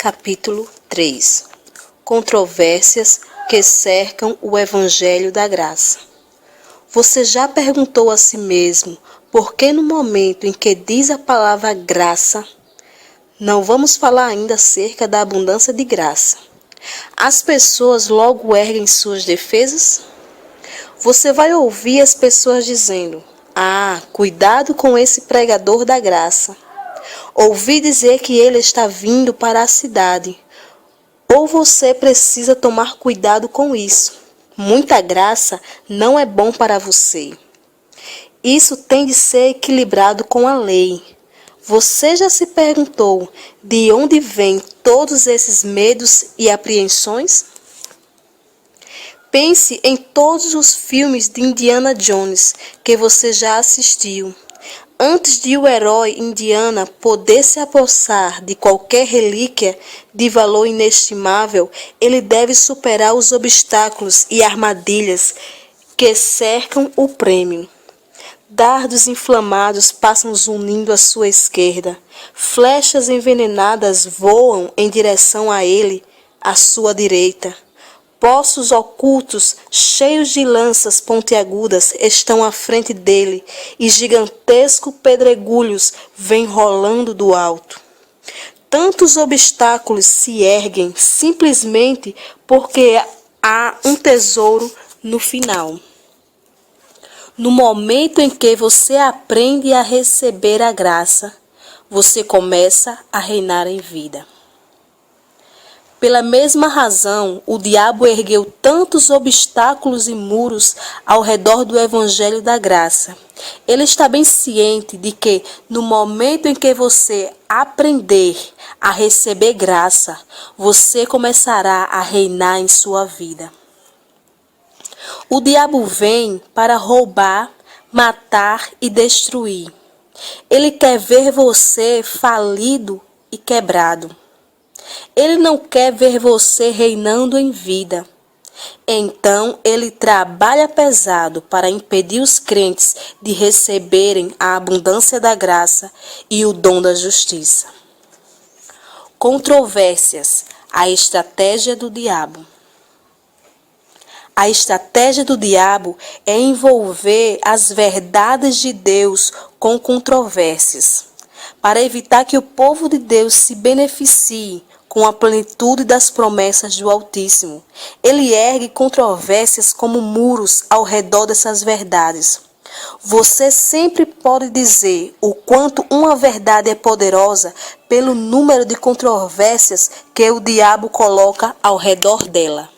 Capítulo 3. Controvérsias que cercam o Evangelho da Graça. Você já perguntou a si mesmo por que no momento em que diz a palavra graça, não vamos falar ainda acerca da abundância de graça, as pessoas logo erguem suas defesas? Você vai ouvir as pessoas dizendo: cuidado com esse pregador da graça. Ouvi dizer que ele está vindo para a cidade. Ou você precisa tomar cuidado com isso. Muita graça não é bom para você. Isso tem de ser equilibrado com a lei. Você já se perguntou de onde vêm todos esses medos e apreensões? Pense em todos os filmes de Indiana Jones que você já assistiu. Antes de o herói Indiana poder se apossar de qualquer relíquia de valor inestimável, ele deve superar os obstáculos e armadilhas que cercam o prêmio. Dardos inflamados passam zunindo à sua esquerda. Flechas envenenadas voam em direção a ele, à sua direita. Poços ocultos, cheios de lanças pontiagudas, estão à frente dele, e gigantescos pedregulhos vêm rolando do alto. Tantos obstáculos se erguem simplesmente porque há um tesouro no final. No momento em que você aprende a receber a graça, você começa a reinar em vida. Pela mesma razão, o diabo ergueu tantos obstáculos e muros ao redor do Evangelho da Graça. Ele está bem ciente de que, no momento em que você aprender a receber graça, você começará a reinar em sua vida. O diabo vem para roubar, matar e destruir. Ele quer ver você falido e quebrado. Ele não quer ver você reinando em vida. Então, ele trabalha pesado para impedir os crentes de receberem a abundância da graça e o dom da justiça. Controvérsias, a estratégia do diabo. A estratégia do diabo é envolver as verdades de Deus com controvérsias, para evitar que o povo de Deus se beneficie com a plenitude das promessas do Altíssimo. Ele ergue controvérsias como muros ao redor dessas verdades. Você sempre pode dizer o quanto uma verdade é poderosa pelo número de controvérsias que o diabo coloca ao redor dela.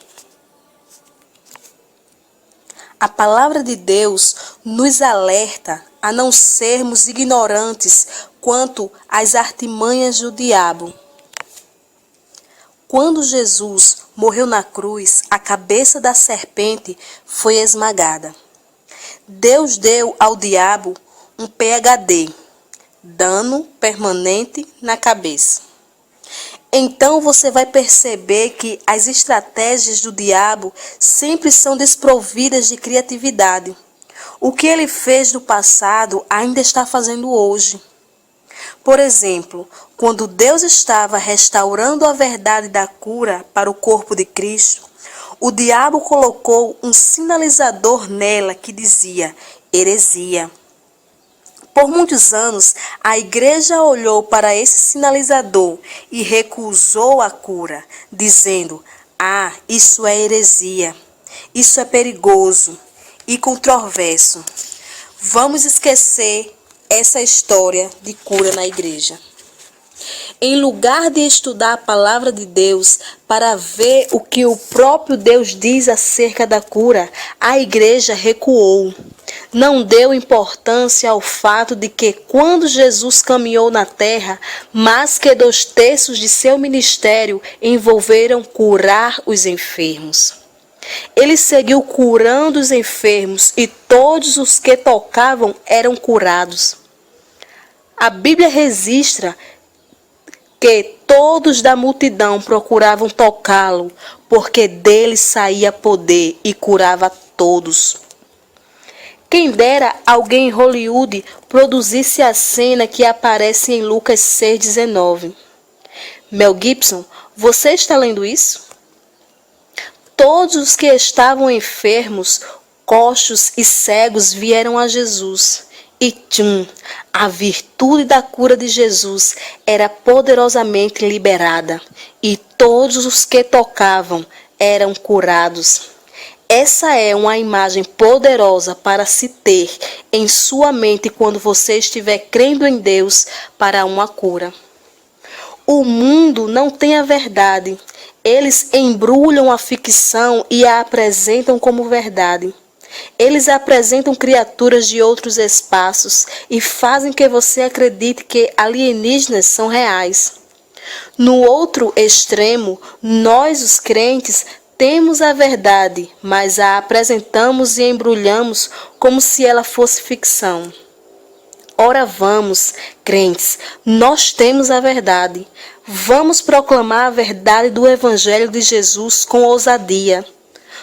A palavra de Deus nos alerta a não sermos ignorantes quanto às artimanhas do diabo. Quando Jesus morreu na cruz, a cabeça da serpente foi esmagada. Deus deu ao diabo um PhD, dano permanente na cabeça. Então você vai perceber que as estratégias do diabo sempre são desprovidas de criatividade. O que ele fez no passado ainda está fazendo hoje. Por exemplo, quando Deus estava restaurando a verdade da cura para o corpo de Cristo, o diabo colocou um sinalizador nela que dizia heresia. Por muitos anos, a igreja olhou para esse sinalizador e recusou a cura, dizendo: isso é heresia, isso é perigoso e controverso. Vamos esquecer essa história de cura na igreja. Em lugar de estudar a palavra de Deus para ver o que o próprio Deus diz acerca da cura, a igreja recuou. Não deu importância ao fato de que, quando Jesus caminhou na terra, mais que 2/3 de seu ministério envolveram curar os enfermos. Ele seguiu curando os enfermos e todos os que tocavam eram curados. A Bíblia registra que todos da multidão procuravam tocá-lo, porque dele saía poder e curava todos. Quem dera alguém em Hollywood produzisse a cena que aparece em Lucas 6,19. Mel Gibson, você está lendo isso? Todos os que estavam enfermos, coxos e cegos vieram a Jesus. E a virtude da cura de Jesus era poderosamente liberada, e todos os que tocavam eram curados. Essa é uma imagem poderosa para se ter em sua mente quando você estiver crendo em Deus para uma cura. O mundo não tem a verdade. Eles embrulham a ficção e a apresentam como verdade. Eles apresentam criaturas de outros espaços e fazem que você acredite que alienígenas são reais. No outro extremo, nós, os crentes, temos a verdade, mas a apresentamos e embrulhamos como se ela fosse ficção. Ora vamos, crentes, nós temos a verdade. Vamos proclamar a verdade do Evangelho de Jesus com ousadia.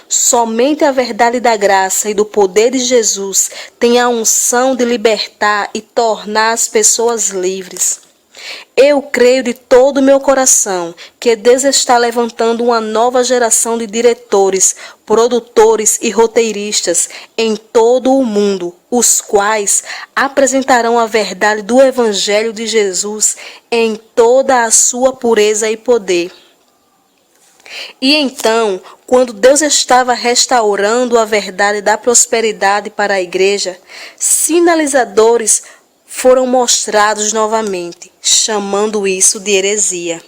Somente a verdade da graça e do poder de Jesus tem a unção de libertar e tornar as pessoas livres. Eu creio de todo o meu coração que Deus está levantando uma nova geração de diretores, produtores e roteiristas em todo o mundo, os quais apresentarão a verdade do Evangelho de Jesus em toda a sua pureza e poder. E então, quando Deus estava restaurando a verdade da prosperidade para a igreja, sinalizadores foram mostrados novamente, chamando isso de heresia.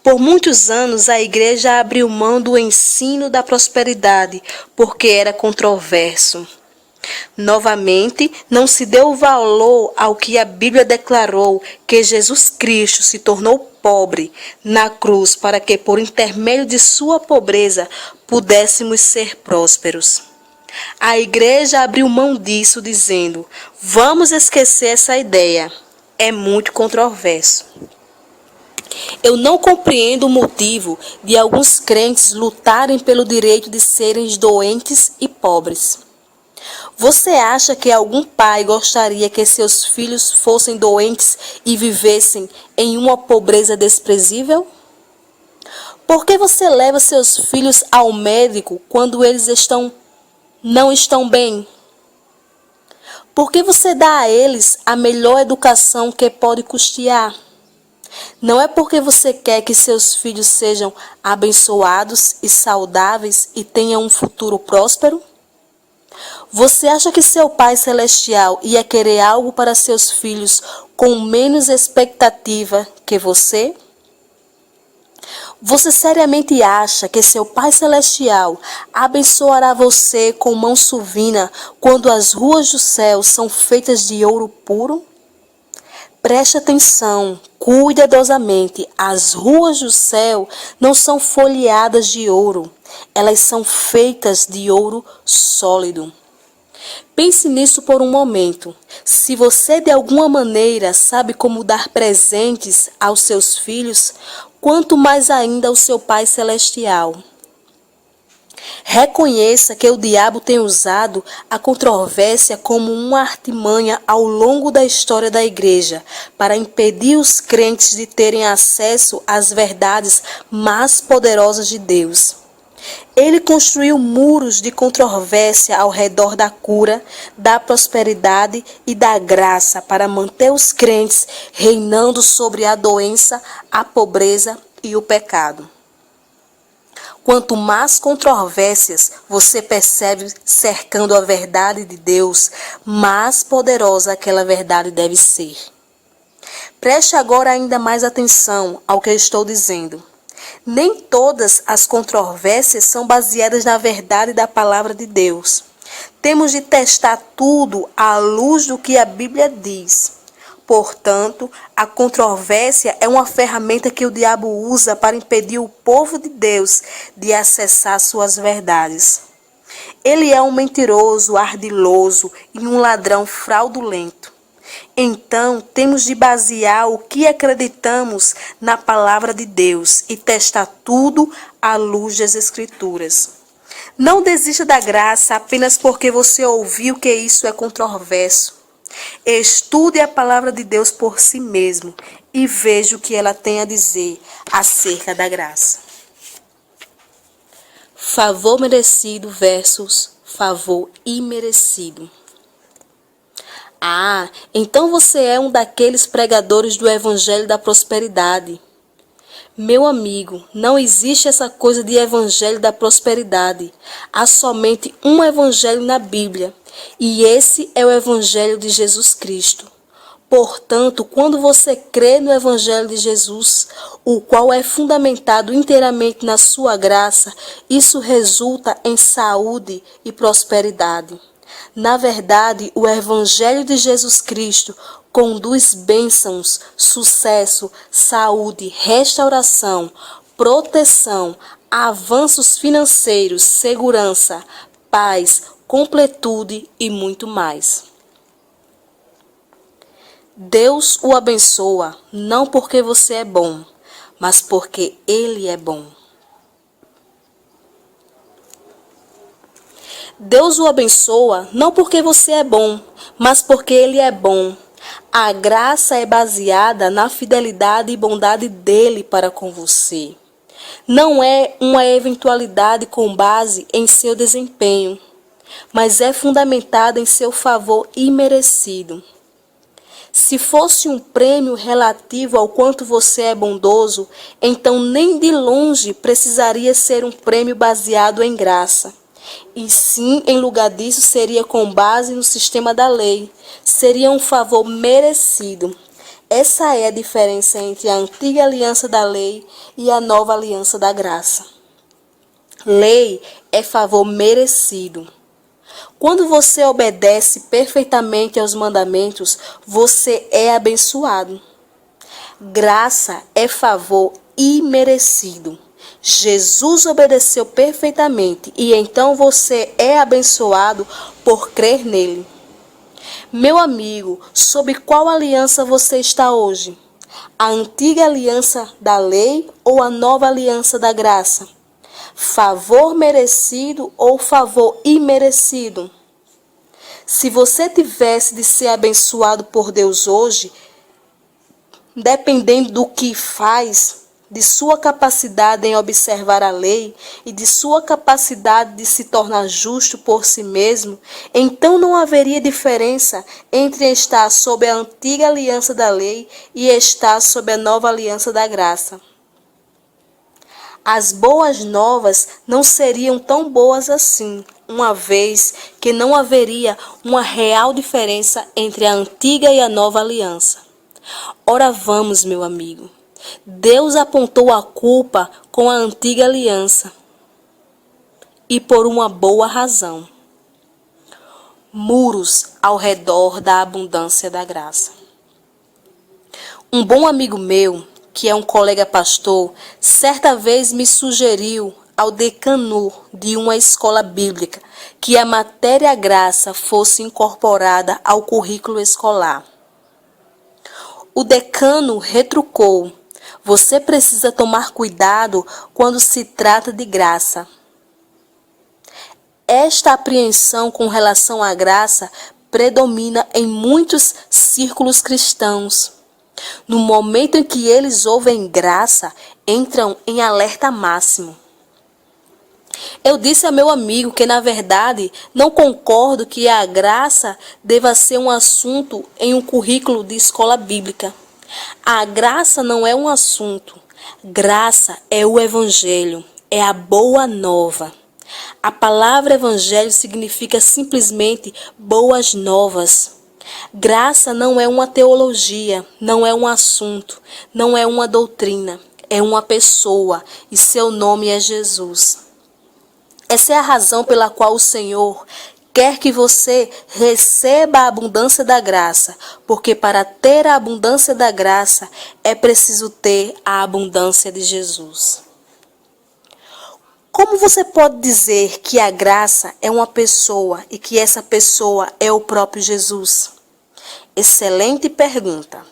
Por muitos anos, a igreja abriu mão do ensino da prosperidade, porque era controverso. Novamente, não se deu valor ao que a Bíblia declarou, que Jesus Cristo se tornou pobre na cruz para que, por intermédio de sua pobreza, pudéssemos ser prósperos. A igreja abriu mão disso, dizendo: vamos esquecer essa ideia, é muito controverso. Eu não compreendo o motivo de alguns crentes lutarem pelo direito de serem doentes e pobres. Você acha que algum pai gostaria que seus filhos fossem doentes e vivessem em uma pobreza desprezível? Por que você leva seus filhos ao médico quando eles não estão bem? Por que você dá a eles a melhor educação que pode custear? Não é porque você quer que seus filhos sejam abençoados e saudáveis e tenham um futuro próspero? Você acha que seu Pai Celestial ia querer algo para seus filhos com menos expectativa que você? Você seriamente acha que seu Pai Celestial abençoará você com mão suvina quando as ruas do céu são feitas de ouro puro? Preste atenção, cuidadosamente. As ruas do céu não são folheadas de ouro. Elas são feitas de ouro sólido. Pense nisso por um momento. Se você de alguma maneira sabe como dar presentes aos seus filhos, quanto mais ainda ao seu Pai Celestial. Reconheça que o diabo tem usado a controvérsia como uma artimanha ao longo da história da igreja para impedir os crentes de terem acesso às verdades mais poderosas de Deus. Ele construiu muros de controvérsia ao redor da cura, da prosperidade e da graça para manter os crentes reinando sobre a doença, a pobreza e o pecado. Quanto mais controvérsias você percebe cercando a verdade de Deus, mais poderosa aquela verdade deve ser. Preste agora ainda mais atenção ao que eu estou dizendo. Nem todas as controvérsias são baseadas na verdade da palavra de Deus. Temos de testar tudo à luz do que a Bíblia diz. Portanto, a controvérsia é uma ferramenta que o diabo usa para impedir o povo de Deus de acessar suas verdades. Ele é um mentiroso, ardiloso e um ladrão fraudulento. Então, temos de basear o que acreditamos na palavra de Deus e testar tudo à luz das Escrituras. Não desista da graça apenas porque você ouviu que isso é controverso. Estude a palavra de Deus por si mesmo e veja o que ela tem a dizer acerca da graça. Favor merecido versus favor imerecido. Ah, então você é um daqueles pregadores do Evangelho da Prosperidade. Meu amigo, não existe essa coisa de Evangelho da Prosperidade. Há somente um Evangelho na Bíblia, e esse é o Evangelho de Jesus Cristo. Portanto, quando você crê no Evangelho de Jesus, o qual é fundamentado inteiramente na sua graça, isso resulta em saúde e prosperidade. Na verdade, o Evangelho de Jesus Cristo conduz bênçãos, sucesso, saúde, restauração, proteção, avanços financeiros, segurança, paz, completude e muito mais. Deus o abençoa, não porque você é bom, mas porque Ele é bom. Deus o abençoa não porque você é bom, mas porque Ele é bom. A graça é baseada na fidelidade e bondade dele para com você. Não é uma eventualidade com base em seu desempenho, mas é fundamentada em seu favor imerecido. Se fosse um prêmio relativo ao quanto você é bondoso, então nem de longe precisaria ser um prêmio baseado em graça. E sim, em lugar disso, seria com base no sistema da lei. Seria um favor merecido. Essa é a diferença entre a antiga aliança da lei e a nova aliança da graça. Lei é favor merecido. Quando você obedece perfeitamente aos mandamentos, você é abençoado. Graça é favor imerecido. Jesus obedeceu perfeitamente e então você é abençoado por crer nele. Meu amigo, sob qual aliança você está hoje? A antiga aliança da lei ou a nova aliança da graça? Favor merecido ou favor imerecido? Se você tivesse de ser abençoado por Deus hoje, dependendo do que faz, de sua capacidade em observar a lei e de sua capacidade de se tornar justo por si mesmo, então não haveria diferença entre estar sob a antiga aliança da lei e estar sob a nova aliança da graça. As boas novas não seriam tão boas assim, uma vez que não haveria uma real diferença entre a antiga e a nova aliança. Ora vamos, meu amigo. Deus apontou a culpa com a antiga aliança. E por uma boa razão. Muros ao redor da abundância da graça. Um bom amigo meu, que é um colega pastor, certa vez me sugeriu ao decano de uma escola bíblica que a matéria graça fosse incorporada ao currículo escolar. O decano retrucou: você precisa tomar cuidado quando se trata de graça. Esta apreensão com relação à graça predomina em muitos círculos cristãos. No momento em que eles ouvem graça, entram em alerta máximo. Eu disse a meu amigo que, na verdade, não concordo que a graça deva ser um assunto em um currículo de escola bíblica. A graça não é um assunto. Graça é o Evangelho, é a boa nova. A palavra Evangelho significa simplesmente boas novas. Graça não é uma teologia, não é um assunto, não é uma doutrina, é uma pessoa e seu nome é Jesus. Essa é a razão pela qual o Senhor quer que você receba a abundância da graça, porque para ter a abundância da graça é preciso ter a abundância de Jesus. Como você pode dizer que a graça é uma pessoa e que essa pessoa é o próprio Jesus? Excelente pergunta.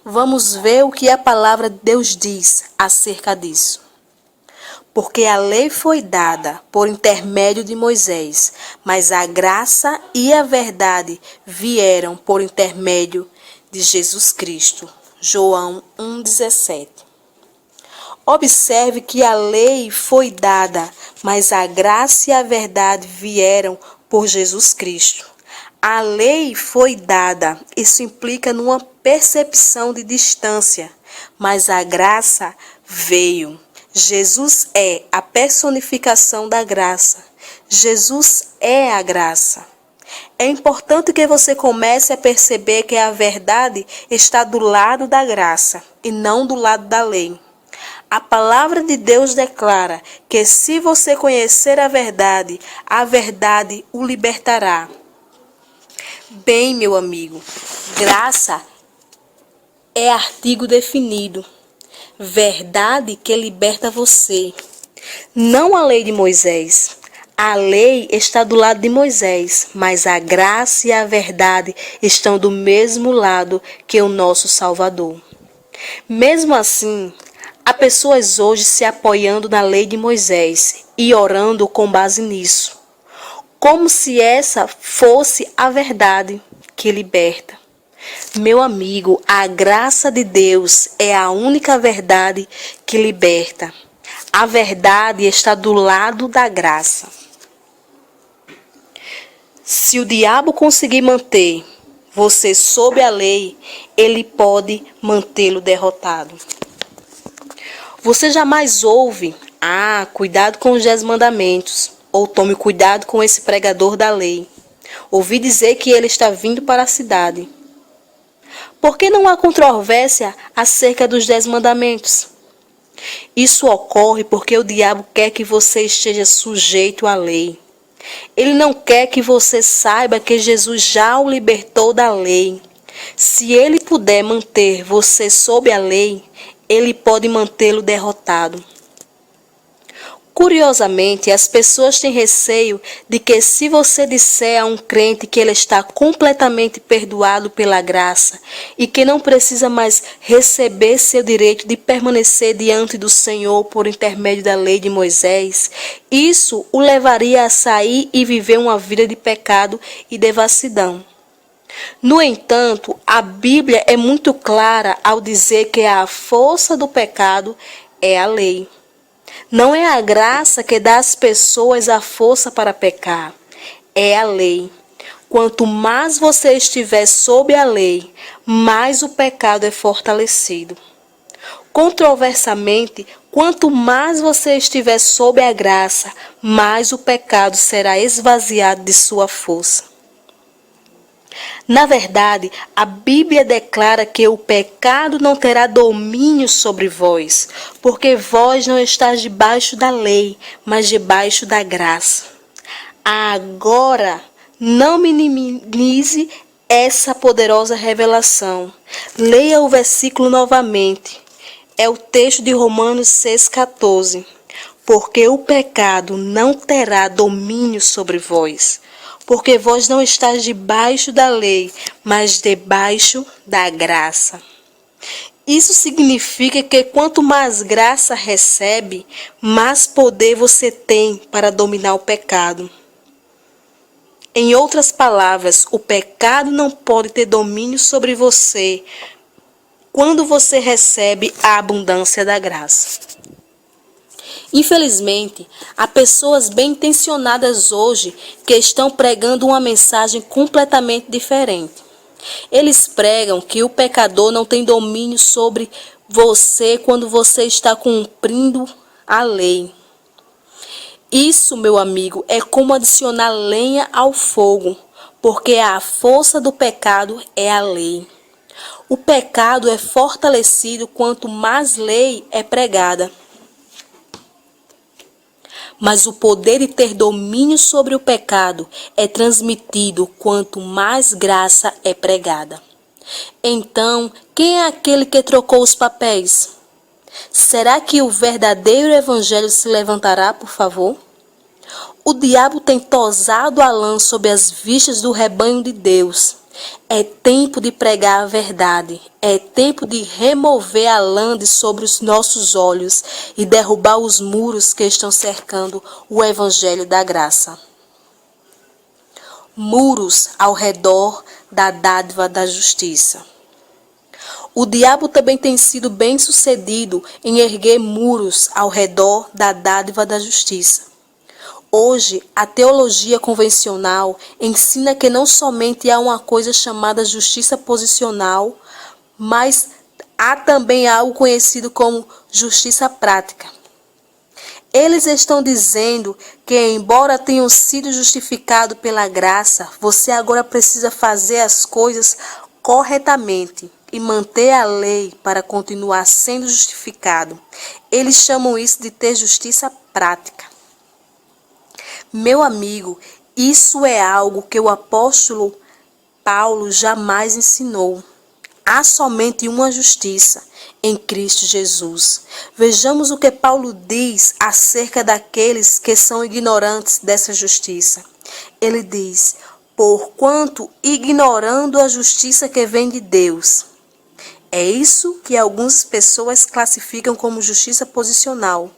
Vamos ver o que a palavra de Deus diz acerca disso. Porque a lei foi dada por intermédio de Moisés, mas a graça e a verdade vieram por intermédio de Jesus Cristo. João 1,17. Observe que a lei foi dada, mas a graça e a verdade vieram por Jesus Cristo. A lei foi dada, isso implica numa percepção de distância, mas a graça veio. Jesus é a personificação da graça. Jesus é a graça. É importante que você comece a perceber que a verdade está do lado da graça e não do lado da lei. A palavra de Deus declara que se você conhecer a verdade o libertará. Bem, meu amigo, graça é artigo definido. Verdade que liberta você. Não a lei de Moisés. A lei está do lado de Moisés, mas a graça e a verdade estão do mesmo lado que o nosso Salvador. Mesmo assim, há pessoas hoje se apoiando na lei de Moisés e orando com base nisso, como se essa fosse a verdade que liberta. Meu amigo, a graça de Deus é a única verdade que liberta. A verdade está do lado da graça. Se o diabo conseguir manter você sob a lei, ele pode mantê-lo derrotado. Você jamais ouve, cuidado com os 10 mandamentos, ou tome cuidado com esse pregador da lei. Ouvi dizer que ele está vindo para a cidade. Por que não há controvérsia acerca dos 10 mandamentos? Isso ocorre porque o diabo quer que você esteja sujeito à lei. Ele não quer que você saiba que Jesus já o libertou da lei. Se ele puder manter você sob a lei, ele pode mantê-lo derrotado. Curiosamente, as pessoas têm receio de que se você disser a um crente que ele está completamente perdoado pela graça e que não precisa mais receber seu direito de permanecer diante do Senhor por intermédio da lei de Moisés, isso o levaria a sair e viver uma vida de pecado e devassidão. No entanto, a Bíblia é muito clara ao dizer que a força do pecado é a lei. Não é a graça que dá às pessoas a força para pecar, é a lei. Quanto mais você estiver sob a lei, mais o pecado é fortalecido. Controversamente, quanto mais você estiver sob a graça, mais o pecado será esvaziado de sua força. Na verdade, a Bíblia declara que o pecado não terá domínio sobre vós, porque vós não estáis debaixo da lei, mas debaixo da graça. Agora, não minimize essa poderosa revelação. Leia o versículo novamente. É o texto de Romanos 6,14. Porque o pecado não terá domínio sobre vós, porque vós não estáis debaixo da lei, mas debaixo da graça. Isso significa que quanto mais graça recebe, mais poder você tem para dominar o pecado. Em outras palavras, o pecado não pode ter domínio sobre você quando você recebe a abundância da graça. Infelizmente, há pessoas bem intencionadas hoje que estão pregando uma mensagem completamente diferente. Eles pregam que o pecador não tem domínio sobre você quando você está cumprindo a lei. Isso, meu amigo, é como adicionar lenha ao fogo, porque a força do pecado é a lei. O pecado é fortalecido quanto mais lei é pregada. Mas o poder de ter domínio sobre o pecado é transmitido quanto mais graça é pregada. Então, quem é aquele que trocou os papéis? Será que o verdadeiro evangelho se levantará, por favor? O diabo tem tosado a lã sob as vistas do rebanho de Deus. É tempo de pregar a verdade. É tempo de remover a lã de sobre os nossos olhos e derrubar os muros que estão cercando o evangelho da graça. Muros ao redor da dádiva da justiça. O diabo também tem sido bem-sucedido em erguer muros ao redor da dádiva da justiça. Hoje, a teologia convencional ensina que não somente há uma coisa chamada justiça posicional, mas há também algo conhecido como justiça prática. Eles estão dizendo que, embora tenham sido justificados pela graça, você agora precisa fazer as coisas corretamente e manter a lei para continuar sendo justificado. Eles chamam isso de ter justiça prática. Meu amigo, isso é algo que o apóstolo Paulo jamais ensinou. Há somente uma justiça em Cristo Jesus. Vejamos o que Paulo diz acerca daqueles que são ignorantes dessa justiça. Ele diz: porquanto ignorando a justiça que vem de Deus. É isso que algumas pessoas classificam como justiça posicional.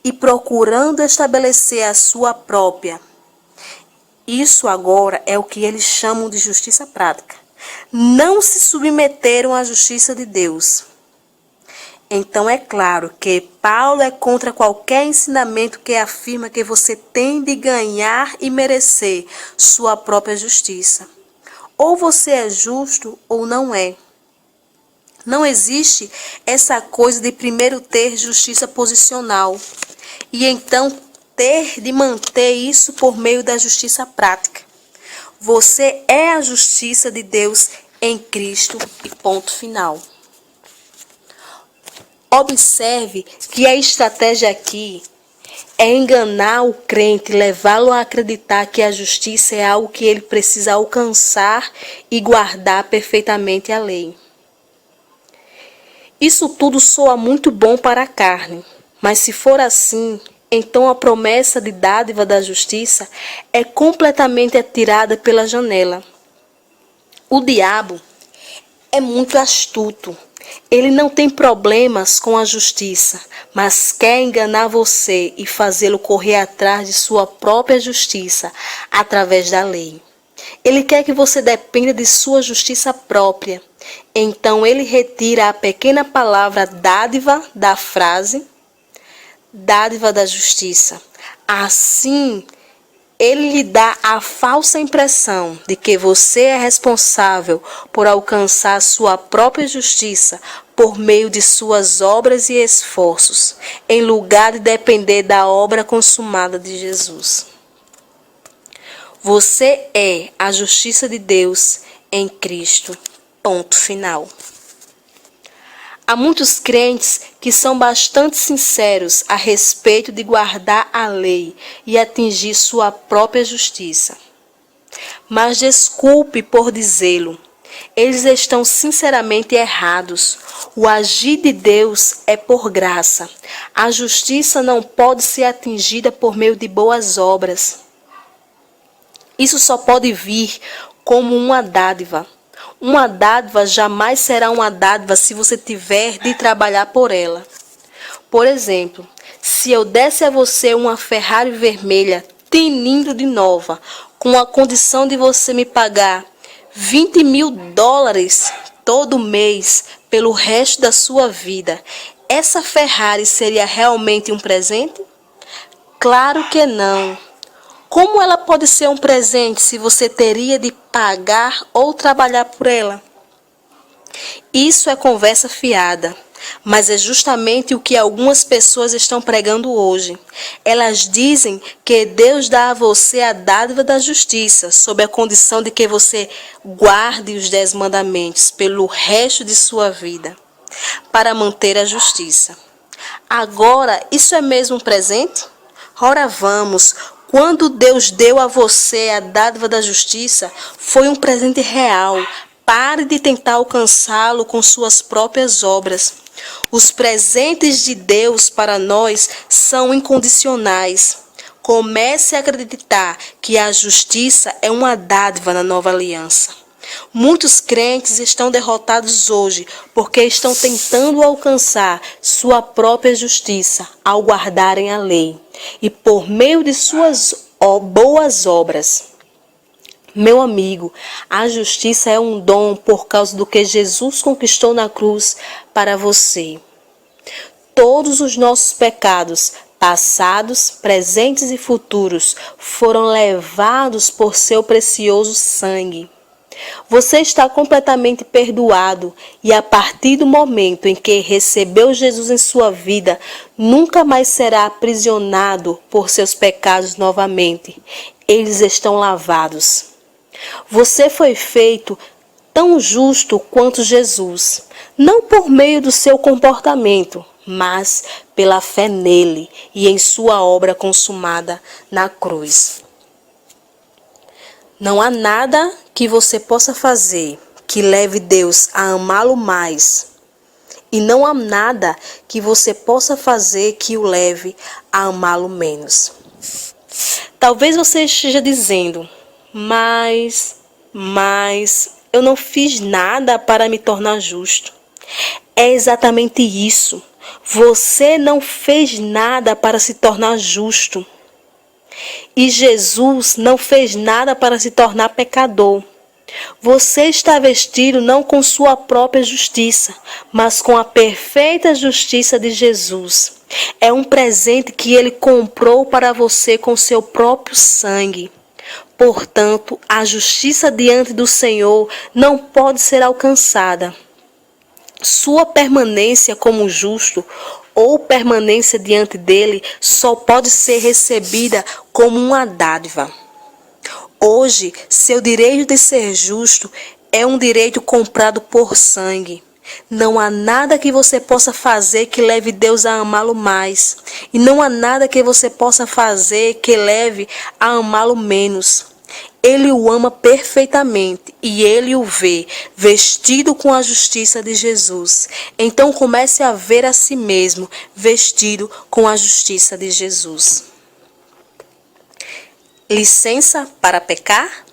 E procurando estabelecer a sua própria. Isso agora é o que eles chamam de justiça prática. Não se submeteram à justiça de Deus. Então é claro que Paulo é contra qualquer ensinamento que afirma que você tem de ganhar e merecer sua própria justiça. Ou você é justo ou não é. Não existe essa coisa de primeiro ter justiça posicional e então ter de manter isso por meio da justiça prática. Você é a justiça de Deus em Cristo e ponto final. Observe que a estratégia aqui é enganar o crente, levá-lo a acreditar que a justiça é algo que ele precisa alcançar e guardar perfeitamente a lei. Isso tudo soa muito bom para a carne, mas se for assim, então a promessa de dádiva da justiça é completamente atirada pela janela. O diabo é muito astuto. Ele não tem problemas com a justiça, mas quer enganar você e fazê-lo correr atrás de sua própria justiça através da lei. Ele quer que você dependa de sua justiça própria. Então ele retira a pequena palavra dádiva da frase dádiva da justiça. Assim, ele lhe dá a falsa impressão de que você é responsável por alcançar sua própria justiça por meio de suas obras e esforços, em lugar de depender da obra consumada de Jesus. Você é a justiça de Deus em Cristo. Ponto final. Há muitos crentes que são bastante sinceros a respeito de guardar a lei e atingir sua própria justiça. Mas desculpe por dizê-lo, eles estão sinceramente errados. O agir de Deus é por graça. A justiça não pode ser atingida por meio de boas obras. Isso só pode vir como uma dádiva. Uma dádiva jamais será uma dádiva se você tiver de trabalhar por ela. Por exemplo, se eu desse a você uma Ferrari vermelha, tinindo de nova, com a condição de você me pagar $20.000 todo mês pelo resto da sua vida, essa Ferrari seria realmente um presente? Claro que não. Como ela pode ser um presente se você teria de pagar ou trabalhar por ela? Isso é conversa fiada, mas é justamente o que algumas pessoas estão pregando hoje. Elas dizem que Deus dá a você a dádiva da justiça, sob a condição de que você guarde os 10 mandamentos pelo resto de sua vida, para manter a justiça. Agora, isso é mesmo um presente? Ora vamos. Quando Deus deu a você a dádiva da justiça, foi um presente real. Pare de tentar alcançá-lo com suas próprias obras. Os presentes de Deus para nós são incondicionais. Comece a acreditar que a justiça é uma dádiva na nova aliança. Muitos crentes estão derrotados hoje porque estão tentando alcançar sua própria justiça ao guardarem a lei e por meio de suas boas obras. Meu amigo, a justiça é um dom por causa do que Jesus conquistou na cruz para você. Todos os nossos pecados, passados, presentes e futuros, foram levados por seu precioso sangue. Você está completamente perdoado e a partir do momento em que recebeu Jesus em sua vida, nunca mais será aprisionado por seus pecados novamente. Eles estão lavados. Você foi feito tão justo quanto Jesus, não por meio do seu comportamento, mas pela fé nele e em sua obra consumada na cruz. Não há nada que você possa fazer que leve Deus a amá-lo mais. E não há nada que você possa fazer que o leve a amá-lo menos. Talvez você esteja dizendo, mas eu não fiz nada para me tornar justo. É exatamente isso. Você não fez nada para se tornar justo. E Jesus não fez nada para se tornar pecador. Você está vestido não com sua própria justiça, mas com a perfeita justiça de Jesus. É um presente que ele comprou para você com seu próprio sangue. Portanto, a justiça diante do Senhor não pode ser alcançada. Sua permanência como justo ou permanência diante dele só pode ser recebida como uma dádiva. Hoje, seu direito de ser justo é um direito comprado por sangue. Não há nada que você possa fazer que leve Deus a amá-lo mais. E não há nada que você possa fazer que leve a amá-lo menos. Ele o ama perfeitamente e ele o vê vestido com a justiça de Jesus. Então comece a ver a si mesmo vestido com a justiça de Jesus. Licença para pecar?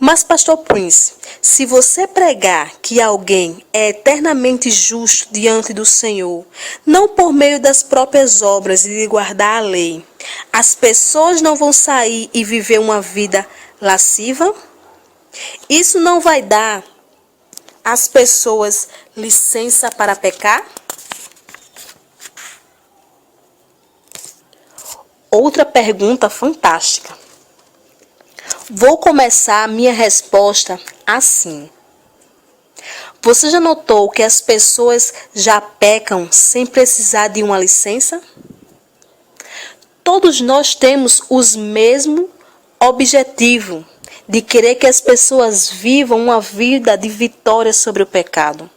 Mas, Pastor Prince, se você pregar que alguém é eternamente justo diante do Senhor, não por meio das próprias obras e de guardar a lei, as pessoas não vão sair e viver uma vida lasciva? Isso não vai dar às pessoas licença para pecar? Outra pergunta fantástica. Vou começar a minha resposta assim. Você já notou que as pessoas já pecam sem precisar de uma licença? Todos nós temos os mesmo objetivo de querer que as pessoas vivam uma vida de vitória sobre o pecado.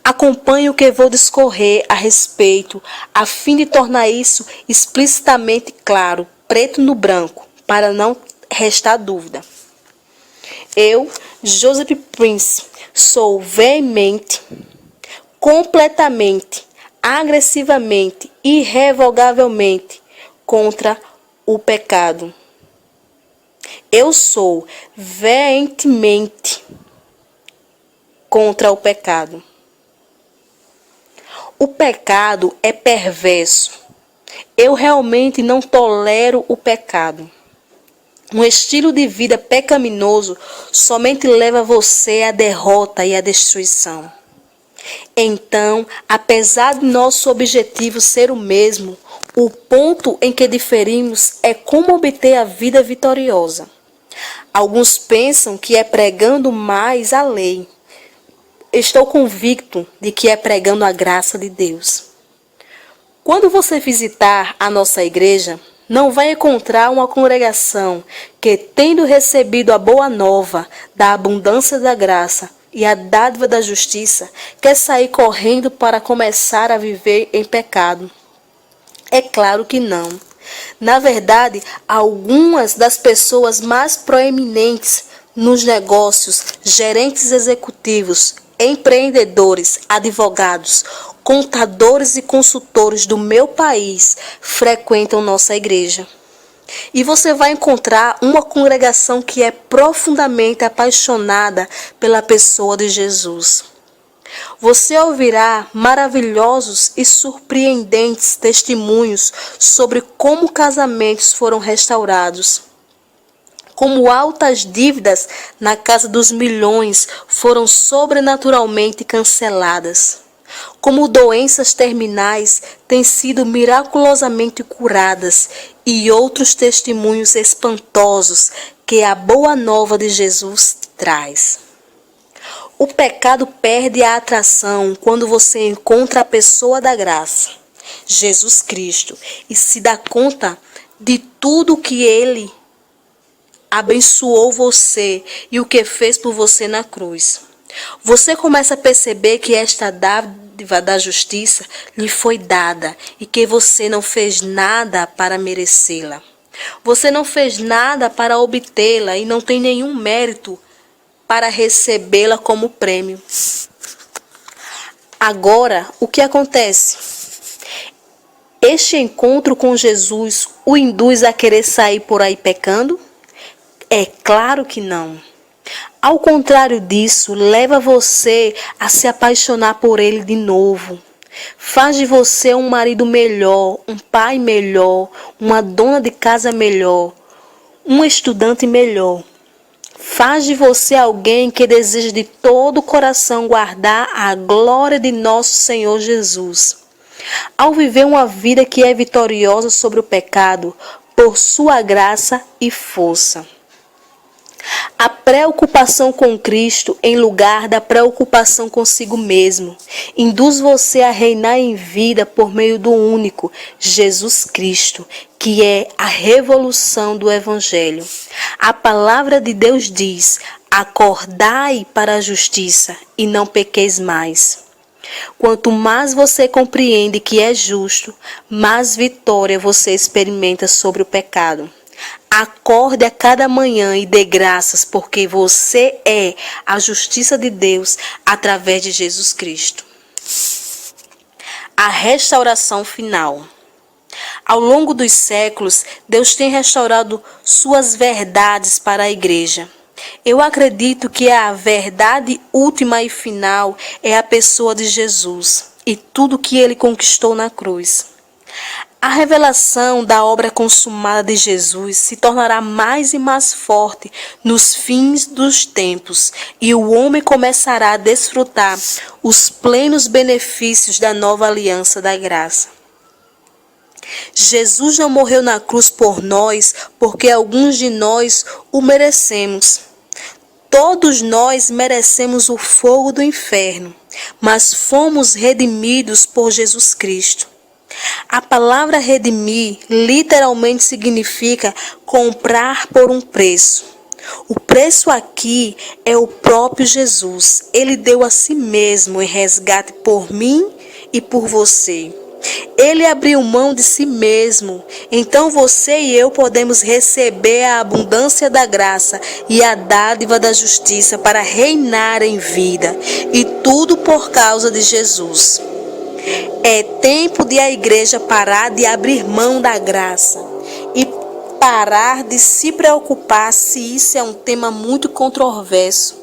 Acompanhe o que vou discorrer a respeito, a fim de tornar isso explicitamente claro, preto no branco, para não restar dúvida. Eu, Joseph Prince, sou veemente, completamente, agressivamente, irrevogavelmente contra o pecado. Eu sou veementemente contra o pecado. O pecado é perverso. Eu realmente não tolero o pecado. Um estilo de vida pecaminoso somente leva você à derrota e à destruição. Então, apesar de nosso objetivo ser o mesmo, o ponto em que diferimos é como obter a vida vitoriosa. Alguns pensam que é pregando mais a lei. Estou convicto de que é pregando a graça de Deus. Quando você visitar a nossa igreja, não vai encontrar uma congregação que, tendo recebido a boa nova da abundância da graça e a dádiva da justiça, quer sair correndo para começar a viver em pecado. É claro que não. Na verdade, algumas das pessoas mais proeminentes nos negócios, gerentes executivos, empreendedores, advogados, contadores e consultores do meu país frequentam nossa igreja. E você vai encontrar uma congregação que é profundamente apaixonada pela pessoa de Jesus. Você ouvirá maravilhosos e surpreendentes testemunhos sobre como casamentos foram restaurados, como altas dívidas na casa dos milhões foram sobrenaturalmente canceladas, como doenças terminais têm sido miraculosamente curadas e outros testemunhos espantosos que a boa nova de Jesus traz. O pecado perde a atração quando você encontra a pessoa da graça, Jesus Cristo, e se dá conta de tudo que Ele abençoou você e o que fez por você na cruz. Você começa a perceber que esta dádiva da justiça lhe foi dada e que você não fez nada para merecê-la. Você não fez nada para obtê-la e não tem nenhum mérito para recebê-la como prêmio. Agora, o que acontece? Este encontro com Jesus o induz a querer sair por aí pecando? É claro que não. Ao contrário disso, leva você a se apaixonar por ele de novo. Faz de você um marido melhor, um pai melhor, uma dona de casa melhor, um estudante melhor. Faz de você alguém que deseja de todo o coração guardar a glória de nosso Senhor Jesus. Ao viver uma vida que é vitoriosa sobre o pecado, por sua graça e força. A preocupação com Cristo em lugar da preocupação consigo mesmo induz você a reinar em vida por meio do único Jesus Cristo, que é a revolução do Evangelho. A palavra de Deus diz: acordai para a justiça e não pequeis mais. Quanto mais você compreende que é justo, mais vitória você experimenta sobre o pecado. Acorde a cada manhã e dê graças, porque você é a justiça de Deus através de Jesus Cristo. A restauração final. Ao longo dos séculos, Deus tem restaurado suas verdades para a igreja. Eu acredito que a verdade última e final é a pessoa de Jesus e tudo que ele conquistou na cruz. A revelação da obra consumada de Jesus se tornará mais e mais forte nos fins dos tempos e o homem começará a desfrutar os plenos benefícios da nova aliança da graça. Jesus não morreu na cruz por nós porque alguns de nós o merecemos. Todos nós merecemos o fogo do inferno, mas fomos redimidos por Jesus Cristo. A palavra redimir literalmente significa comprar por um preço. O preço aqui é o próprio Jesus. Ele deu a si mesmo em resgate por mim e por você. Ele abriu mão de si mesmo. Então você e eu podemos receber a abundância da graça e a dádiva da justiça para reinar em vida. E tudo por causa de Jesus. É tempo de a igreja parar de abrir mão da graça e parar de se preocupar se isso é um tema muito controverso.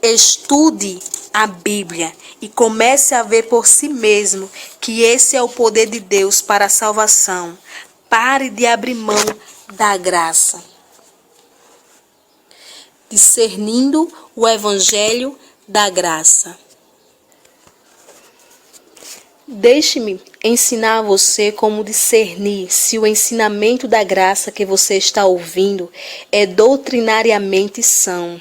Estude a Bíblia e comece a ver por si mesmo que esse é o poder de Deus para a salvação. Pare de abrir mão da graça. Discernindo o Evangelho da graça. Deixe-me ensinar a você como discernir se o ensinamento da graça que você está ouvindo é doutrinariamente são.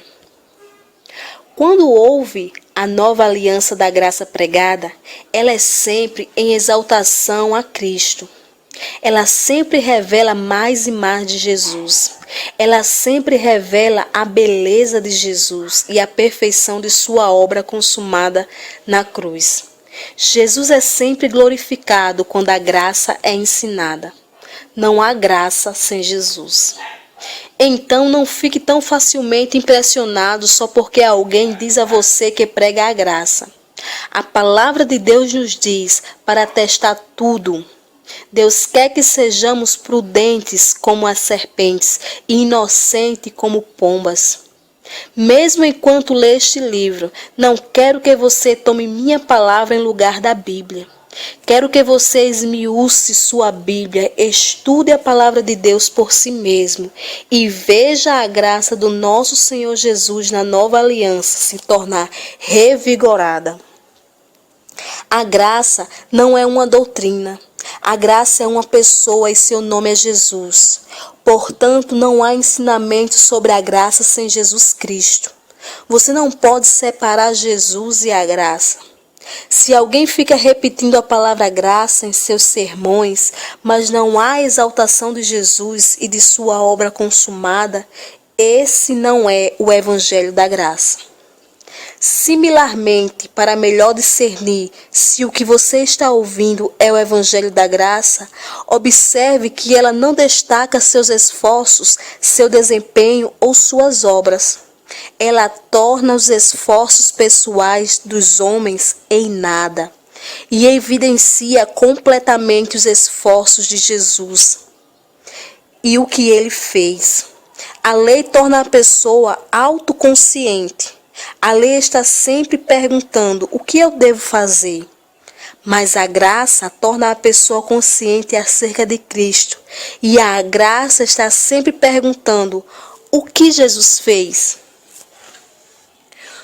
Quando ouve a nova aliança da graça pregada, ela é sempre em exaltação a Cristo. Ela sempre revela mais e mais de Jesus. Ela sempre revela a beleza de Jesus e a perfeição de sua obra consumada na cruz. Jesus é sempre glorificado quando a graça é ensinada. Não há graça sem Jesus. Então não fique tão facilmente impressionado só porque alguém diz a você que prega a graça. A palavra de Deus nos diz para testar tudo. Deus quer que sejamos prudentes como as serpentes e inocentes como pombas. Mesmo enquanto lê este livro, não quero que você tome minha palavra em lugar da Bíblia. Quero que você esmiúce sua Bíblia, estude a palavra de Deus por si mesmo e veja a graça do nosso Senhor Jesus na nova aliança se tornar revigorada. A graça não é uma doutrina. A graça é uma pessoa e seu nome é Jesus. Portanto, não há ensinamento sobre a graça sem Jesus Cristo. Você não pode separar Jesus e a graça. Se alguém fica repetindo a palavra graça em seus sermões, mas não há exaltação de Jesus e de sua obra consumada, esse não é o evangelho da graça. Similarmente, para melhor discernir se o que você está ouvindo é o evangelho da graça, observe que ela não destaca seus esforços, seu desempenho ou suas obras. Ela torna os esforços pessoais dos homens em nada e evidencia completamente os esforços de Jesus e o que ele fez. A lei torna a pessoa autoconsciente. A lei está sempre perguntando o que eu devo fazer. Mas a graça torna a pessoa consciente acerca de Cristo. E a graça está sempre perguntando o que Jesus fez.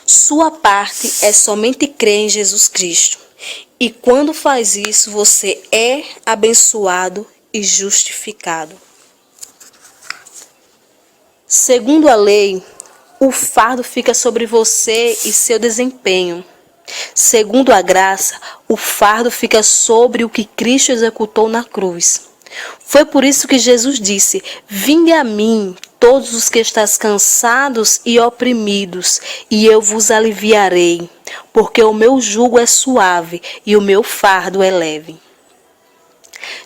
Sua parte é somente crer em Jesus Cristo. E quando faz isso, você é abençoado e justificado. Segundo a lei, o fardo fica sobre você e seu desempenho. Segundo a graça, o fardo fica sobre o que Cristo executou na cruz. Foi por isso que Jesus disse: "Vinde a mim, todos os que estáis cansados e oprimidos, e eu vos aliviarei, porque o meu jugo é suave e o meu fardo é leve."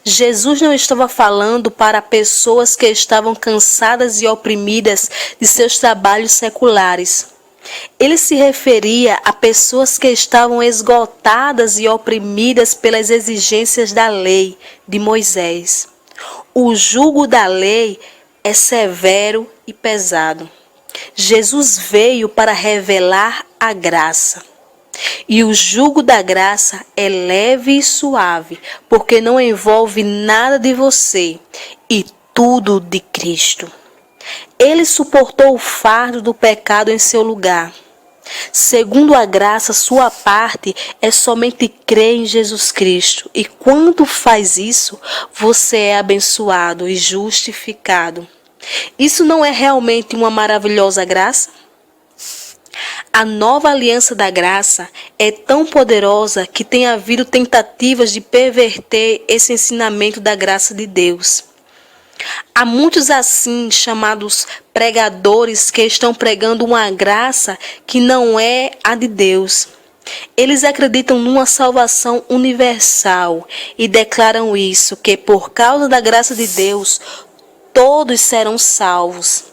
Jesus não estava falando para pessoas que estavam cansadas e oprimidas de seus trabalhos seculares. Ele se referia a pessoas que estavam esgotadas e oprimidas pelas exigências da lei de Moisés. O jugo da lei é severo e pesado. Jesus veio para revelar a graça. E o jugo da graça é leve e suave, porque não envolve nada de você e tudo de Cristo. Ele suportou o fardo do pecado em seu lugar. Segundo a graça, sua parte é somente crer em Jesus Cristo. E quando faz isso, você é abençoado e justificado. Isso não é realmente uma maravilhosa graça? A nova aliança da graça é tão poderosa que tem havido tentativas de perverter esse ensinamento da graça de Deus. Há muitos assim chamados pregadores que estão pregando uma graça que não é a de Deus. Eles acreditam numa salvação universal e declaram isso, que por causa da graça de Deus, todos serão salvos,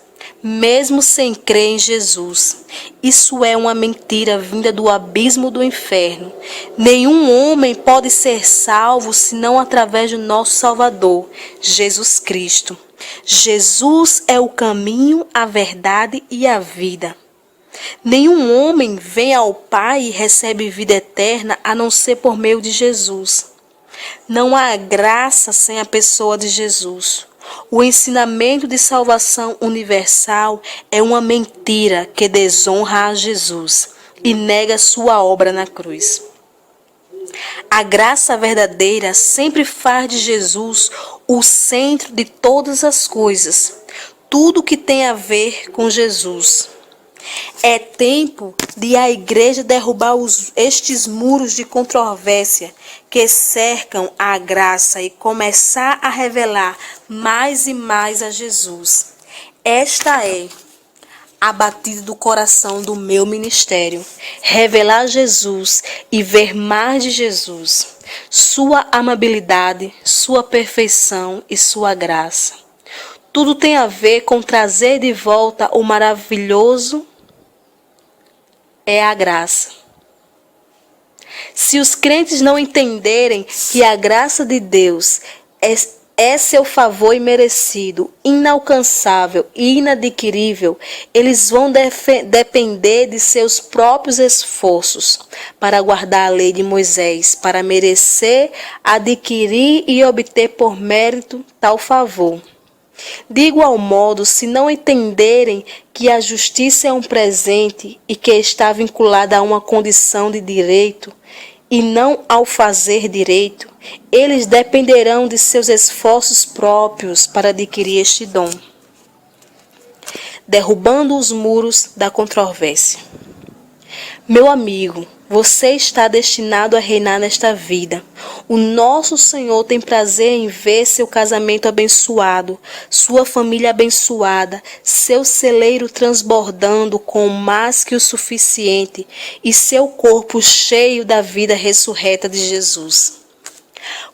mesmo sem crer em Jesus. Isso é uma mentira vinda do abismo do inferno. Nenhum homem pode ser salvo senão através do nosso Salvador, Jesus Cristo. Jesus é o caminho, a verdade e a vida. Nenhum homem vem ao Pai e recebe vida eterna a não ser por meio de Jesus. Não há graça sem a pessoa de Jesus. O ensinamento de salvação universal é uma mentira que desonra a Jesus e nega sua obra na cruz. A graça verdadeira sempre faz de Jesus o centro de todas as coisas, tudo que tem a ver com Jesus. É tempo de a igreja derrubar estes muros de controvérsia que cercam a graça e começar a revelar mais e mais a Jesus. Esta é a batida do coração do meu ministério. Revelar Jesus e ver mais de Jesus, sua amabilidade, sua perfeição e sua graça. Tudo tem a ver com trazer de volta o maravilhoso é a graça. Se os crentes não entenderem que a graça de Deus é seu favor imerecido, inalcançável e inadquirível, eles vão depender de seus próprios esforços para guardar a lei de Moisés, para merecer, adquirir e obter por mérito tal favor. De igual modo, se não entenderem que a justiça é um presente e que está vinculada a uma condição de direito, e não ao fazer direito, eles dependerão de seus esforços próprios para adquirir este dom. Derrubando os muros da controvérsia. Meu amigo, você está destinado a reinar nesta vida. O nosso Senhor tem prazer em ver seu casamento abençoado, sua família abençoada, seu celeiro transbordando com mais que o suficiente e seu corpo cheio da vida ressurreta de Jesus.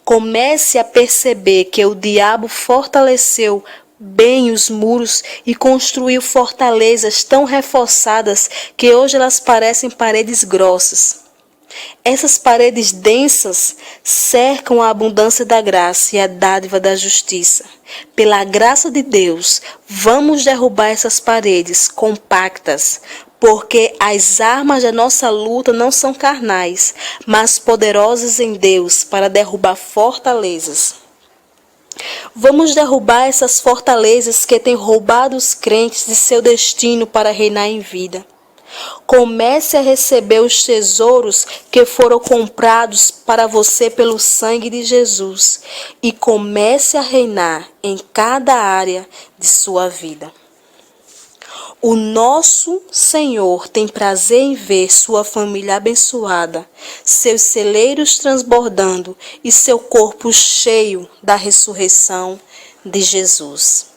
Comece a perceber que o diabo fortaleceu bem os muros e construiu fortalezas tão reforçadas que hoje elas parecem paredes grossas. Essas paredes densas cercam a abundância da graça e a dádiva da justiça. Pela graça de Deus, vamos derrubar essas paredes compactas, porque as armas da nossa luta não são carnais, mas poderosas em Deus para derrubar fortalezas. Vamos derrubar essas fortalezas que têm roubado os crentes de seu destino para reinar em vida. Comece a receber os tesouros que foram comprados para você pelo sangue de Jesus e comece a reinar em cada área de sua vida. O nosso Senhor tem prazer em ver sua família abençoada, seus celeiros transbordando e seu corpo cheio da ressurreição de Jesus.